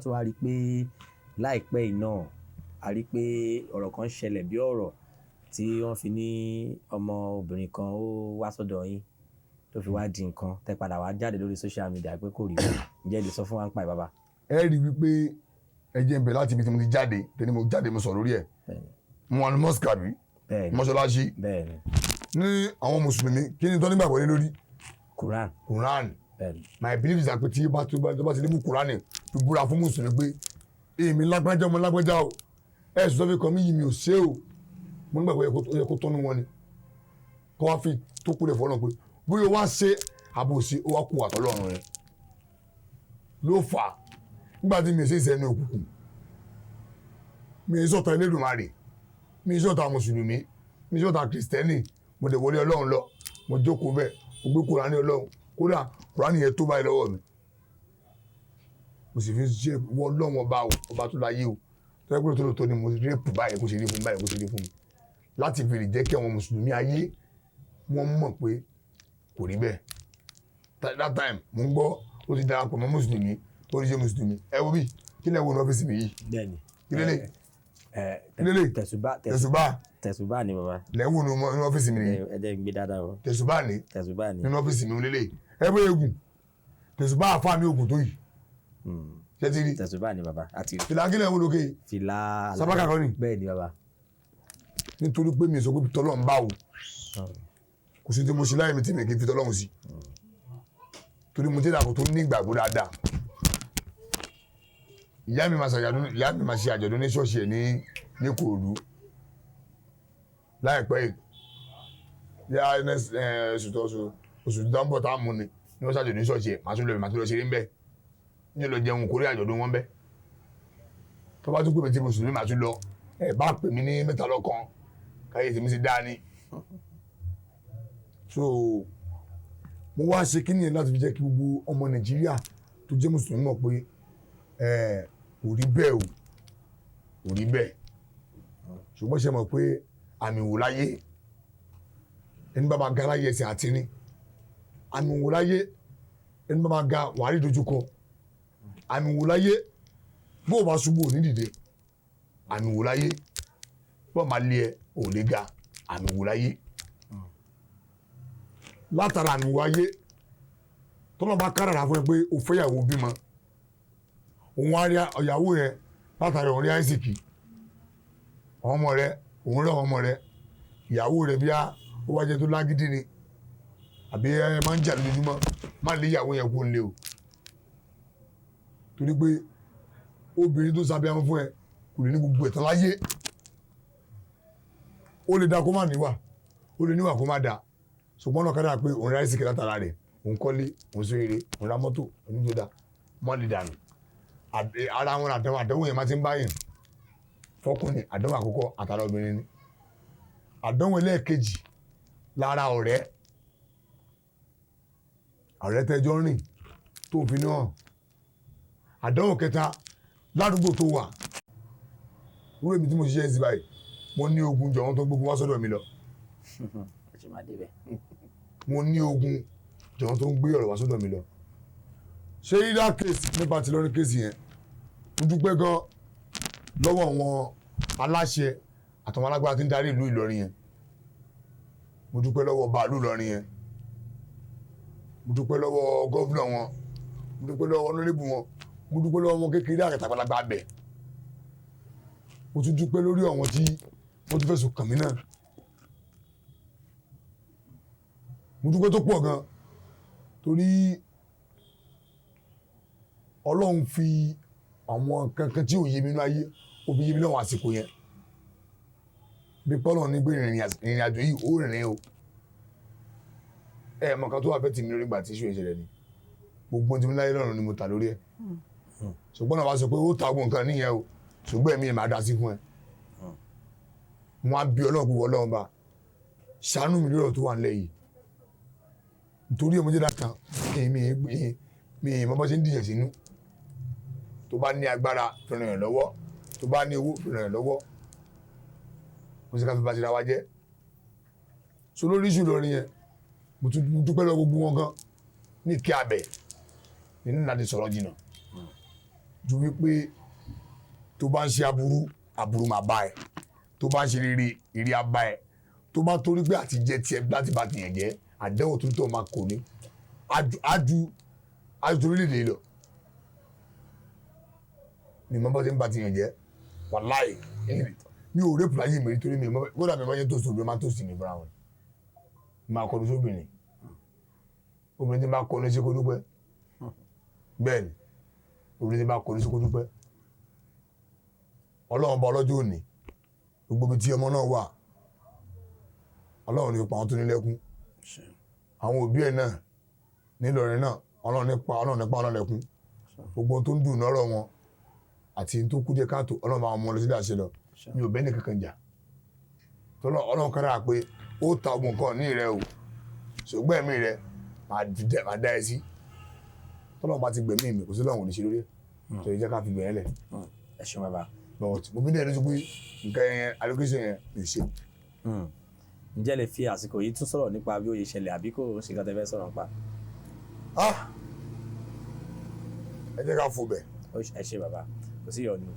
tún wá rí i pé láìpẹ́ yìí náà a rí i pé ọ̀rọ̀ kan ṣẹlẹ̀ bí ọ̀rọ̀ tí wọ́n fi ní ọmọ obìnrin kan ó wá sọ́dọ̀ yín tó fi wá di nǹkan tẹ́ padà wá jáde lórí social media pé kò rí bẹ́ẹ̀ ǹjẹ́ lè sọ fún wa ń pa ẹ̀ bàbá. ẹ rí i wípé ẹ jẹ́ ń bẹ̀ láti ibi tí mo ti jáde tẹ́ni mo jáde mo sọ lórí ẹ̀ mo wà ní mosque àbí mọ́ṣáláṣí ní àwọn mùsùlùmí kí ni tó nígbàgbọ́ lé lórí Quran my belief is pé tí bá ti lé mú Quran fi búra fún mùsùlùmí pé èmi lágbájá ọmọ lágbájá o ẹ sọ fún mi yìí mi ò ṣe o mo nígbàgbọ́ yẹ kó tọ́nu wọn ni kó wá fi tó kú rẹ̀ fọ́nà pé bóyá wá ṣe àbòsí ó wá kú àtọ́lọ́run rẹ̀ ló fà á nígbà tí mi ò ṣe ìṣẹ́nu òkùnkùn mi ò sọ̀tà Elédùmarè mi ò sọ̀tà mùsùlùmí mi ò sọ̀tà kìrìsìtẹ́nì mo dẹ̀ wọlé ọlọ́run lọ mo jókòó bẹ́ẹ̀ mo gbé Kùránì ọlọ́run kódà Kùránì yẹn tó báyìí lọ́wọ́ mi mo sì fi ṣe wọ ọlọ́run ọba tó láyé o tó yẹ kó tó lóòótọ́ ni mo rẹ́pù báyìí kó ṣe rí fún mi báyìí kó ṣe rí fún mi láti fi lè jẹ́ kí àwọn mùsùlùmí ayé wọ́n mọ̀ pé kò rí bẹ́ẹ̀ that time mo ń gbọ́ ó ti darapọ̀ mọ́ mùsùlùmí ó ti ṣe mùsùlùmí ẹ wo bí kí lẹ wo ní ọ́fíìsì mi yìí kí lélẹ̀ tẹ̀sùbá ni bàbá lẹ́wọ̀n ní ọ́fíìsì mi nìyí ẹ̀jẹ̀ ń gbé dáadáa o tẹ̀sùbá ni nínú ọ́fíìsì mi lélẹ̀ ẹ bó egun tẹ̀sùbá àfa mi ògùn tó yìí ṣé ti rí tẹ̀sùbá ni bàbá àti fìlà kí lẹ wo lókè fìlà sábàkà kan ni bẹ́ẹ̀ ni bàbá nítorí pé mi sọ pé tọ́lọ́ ń bá o kò sí tí mo ṣe láyé mi tí mi kì í fi tọ́lọ́run sí torí mo jẹ́ àkótó ní ìgbàgbọ́ dáadáa ìyá mi máa ṣe àjọ̀dún ní ṣọ́ọ̀ṣì ẹ̀ ní Ìkòròdú láìpẹ́ yìí oṣù tó ń bọ̀ tá a mú ni wọ́n ṣàjọ̀dún ní ṣọ́ọ̀ṣì ẹ̀ máa tún lọ ṣeré ń bẹ̀ ní lọ jẹun kórè àjọ̀dún wọn bẹ̀ tó bá tún pè mí tí mùsùlùmí máa tún lọ ẹ̀ bá pè mí ní mẹ́ta lọ́kan káyé tèmi ti dáa ní. So mo wá ṣe kí nìyẹn láti fi jẹ́ kí gbogbo ọmọ Nàìjíríà tó jẹ́ mùsùlùmí mọ̀ pé kò rí bẹ́ẹ̀ o kò rí bẹ́ẹ̀ ṣùgbọ́n ṣe mọ̀ pé àmì wò láyé ẹni bá máa ga láyé ẹsẹ̀ àti ní àmì wò láyé ẹni bá máa ga wàhálì dojúkọ àmì wò láyé bó o bá ṣubú ò ní dìde àmì wò láyé bó o máa lé ẹ ò lè ga àmì wò láyé látara àmì wò láyé tọ́lọ́ bá kárara fún ẹ pé o fẹ́ yàwó bímọ òun á rí ìyàwó rẹ látara òun rí àìsíkì ọmọ rẹ òun rẹ ọmọ rẹ ìyàwó rẹ bí ó wá jẹ tó lágídí ni àbí ẹ máa ń jà lójúmọ́ má lé ìyàwó yẹn kó ń lé o torí pé obìnrin tó sábẹ́ àwọn fún ẹ kò lè ní gbogbo ẹ̀tàn láyé ó lè da kó má níwà ó lè níwà kó má da ṣùgbọ́n náà kára pé òun rí àìsíkì látara rẹ̀ òun kọ́lé òun sọ eré òun ra mọ́tò oníjọ́dá mọ́ lè dànù ara wọn àdánwò yẹn máa ti ń báyìí fọkùnrin àdánwò àkọ́kọ́ àtàrà obìnrin ni àdánwò ẹlẹ́ẹ̀kejì lára ọ̀rẹ́ tẹjọ́ rìn tó fi náà àdánwò kẹta ládùúgbò tó wà wúrò mi tí mo ṣiṣẹ́ sí báyìí mo ní ogun jọ̀wọ́n tó gbógun wá sọ́dọ̀ mi lọ mo ní ogun jọ̀wọ́n tó ń gbé ọ̀rọ̀ wá sọ́dọ̀ mi lọ ṣé yíyá kéèsì nípa ti lọ́rin kéèsì yẹn mo dúpẹ́ gan lọ́wọ́ àwọn aláṣẹ àtàwọn alágbára tí ń darí ìlú Ìlọrin yẹn mo dúpẹ́ lọ́wọ́ bàálù Ìlọrin yẹn mo dúpẹ́ lọ́wọ́ gọ́vùnà wọn mo dúpẹ́ lọ́wọ́ ọ̀nàrẹ́bù wọn mo dúpẹ́ lọ́wọ́ wọn kékeré àgbàlagbà bẹ̀ mo tún dúpẹ́ lórí àwọn tí wọ́n tún fẹ̀sùn kàn mí náà mo dúpẹ́ tó pọ̀ gan torí Ọlọ́run fi àwọn kankan tí ò yé mi nínú ayé ó fi yé mi lọ́wọ́ àsìkò yẹn bí pọ́lọ̀ ní gbé ìrìn àjò yìí ó rìnrìn o mọ̀ kan tó wà fẹ́ tì mí lórí ìgbà tí ìṣó ìṣẹ̀lẹ̀ ni gbogbo tí mo láyé lọ́rùn ni mo tà lórí ẹ̀ ṣùgbọ́n náà wá sọ pé ó ta gbogbo nǹkan níyẹn o ṣùgbọ́n ẹ̀mí ẹ̀ máa dá sí fún ẹ wọn á bí Ọlọ́run pé Ọlọ́run bá ṣàánú mi lórí ọ̀rọ̀ tó wà nílẹ̀ yìí nítorí ọmọdé dákan mi mọ́ bá ṣe ń dìyàn sínú tó bá ní agbára fi ràn yàn lọ́wọ́ tó bá ní owó fi ràn yàn lọ́wọ́ mo sì ká fi bá ṣe ra wa jẹ́ so lórí ìṣù lórí yẹn mo dúpẹ́ lọ gbogbo wọn gan ní kí abẹ nínú láti sọ̀rọ̀ jìnnà ju wípé tó bá ń ṣe aburú máa bá ẹ tó bá ń ṣe rere á bá ẹ tó bá torí pé àti jẹ tiẹ̀ láti bá tìyẹn jẹ́ àdéhùn tó ń tọ́ máa kò ní ájú orílẹ̀-èdè lọ mi mọ́ bá ti ń bá tìyẹn jẹ́ wàláì mi ò rẹ́pù láyé mi torí mi kódà mi máa yẹ tó sùn mi máa tó sì ní fúnra wọn máa kọlu sóbìnrin obìnrin tí máa kọlu sí kó dúpẹ́ bẹ́ẹ̀ ni obìnrin tí máa kọlu sí kó dúpẹ́ ọlọ́run bá ọlọ́jọ́ òní gbogbo ibi tí ọmọ náà wà ọlọ́run ní pa àwọn tó nílẹ̀kùn àwọn òbí ẹ̀ náà nílọrin náà ọlọ́run nípa ọlọ́lẹ̀kùn gbogbo tó ń dùn lọ́rọ̀ wọn àti tó kú dé káàtó ọlọ́run bá wọn mọ lọ sí àṣẹ lọ mi ò bẹ́ẹ̀ ní kankan jà ọlọ́run kára pé ó ta ogun kan ní rẹ o ṣùgbọ́n ẹ̀mí rẹ máa dá ẹ sí tọ́lọ́run bá ti gbẹ̀mí mi kò sí lọ́run ò ní ṣe lórí ẹ̀ tó yẹ jẹ́ ká fi gbẹ̀yẹ́ lẹ̀. ẹ ṣeun bàbá. mo bí dẹ́rẹ́ sọ pé nǹkan yẹn allocation yẹn lè ṣe. ǹjẹ́ lè fi àsìkò yìí tún sọ̀rọ̀ nípa bí ó yẹ ṣẹlẹ̀ àbí kò ṣe nǹkan tẹ́ fẹ́ sọ̀rọ̀ nípa. ẹ jẹ́ ká fò bẹ̀. ẹ ṣe bàbá kò sí ìyọnu.